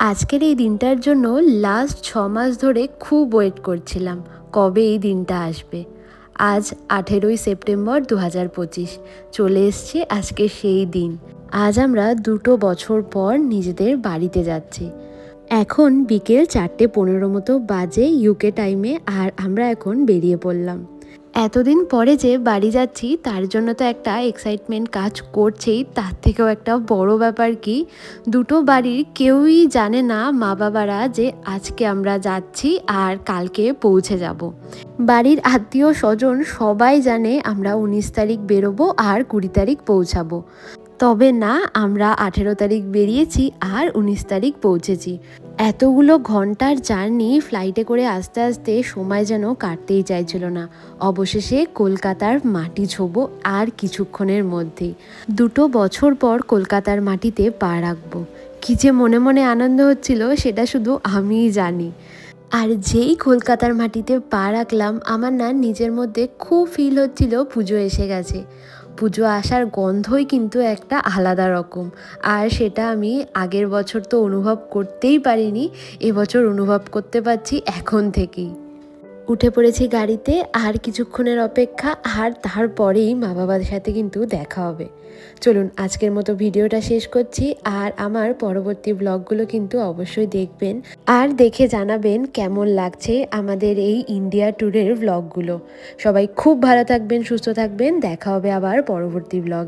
আজকের এই দিনটার জন্য লাস্ট 6 মাস ধরে খুব ওয়েট করছিলাম কবে এই দিনটা আসবে। আজ 18ই সেপ্টেম্বর 2025 চলে এসছে আজকে সেই দিন। আজ আমরা 2 বছর পর নিজেদের বাড়িতে যাচ্ছি। এখন বিকেল 4:15 মতো বাজে ইউকে টাইমে, আর আমরা এখন বেরিয়ে পড়লাম। এতদিন পরে যে বাড়ি যাচ্ছি তার জন্য তো একটা এক্সাইটমেন্ট কাজ করছেই, তার থেকেও একটা বড় ব্যাপার কি, দুটো বাড়ির কেউই জানে না মা বাবারা যে আজকে আমরা যাচ্ছি আর কালকে পৌঁছে যাব। বাড়ির আত্মীয় স্বজন সবাই জানে আমরা 19 তারিখ বেরোবো আর 20 তারিখ পৌঁছাবো। তবে না, আমরা 18 তারিখ বেরিয়েছি আর 19 তারিখ পৌঁছেছি। এতগুলো ঘন্টার জার্নি ফ্লাইটে করে আস্তে আস্তে সময় যেন কাটতেই চাইছিল না। অবশেষে কলকাতার মাটি ছোঁবো আর কিছুক্ষণের মধ্যেই। 2 বছর পর কলকাতার মাটিতে পা রাখবো। কী যে মনে মনে আনন্দ হচ্ছিল সেটা শুধু আমিই জানি। আর যেই কলকাতার মাটিতে পা রাখলাম, আমার না নিজের মধ্যে খুব ফিল হচ্ছিল পুজো এসে গেছে। পুজো আসার গন্ধই কিন্তু একটা আলাদা রকম, আর সেটা আমি আগের বছর তো অনুভব করতেই পারিনি, এবছর অনুভব করতে পারছি এখন থেকেই। উঠে পড়েছি গাড়িতে, আর কিছুক্ষণের অপেক্ষা, আর তারপরেই মা বাবার সাথে কিন্তু দেখা হবে। চলুন আজকের মতো ভিডিওটা শেষ করছি, আর আমার পরবর্তী ব্লগগুলো কিন্তু অবশ্যই দেখবেন, আর দেখে জানাবেন কেমন লাগছে আমাদের এই ইন্ডিয়া ট্যুরের ব্লগগুলো। সবাই খুব ভালো থাকবেন, সুস্থ থাকবেন, দেখা হবে আবার পরবর্তী ব্লগ।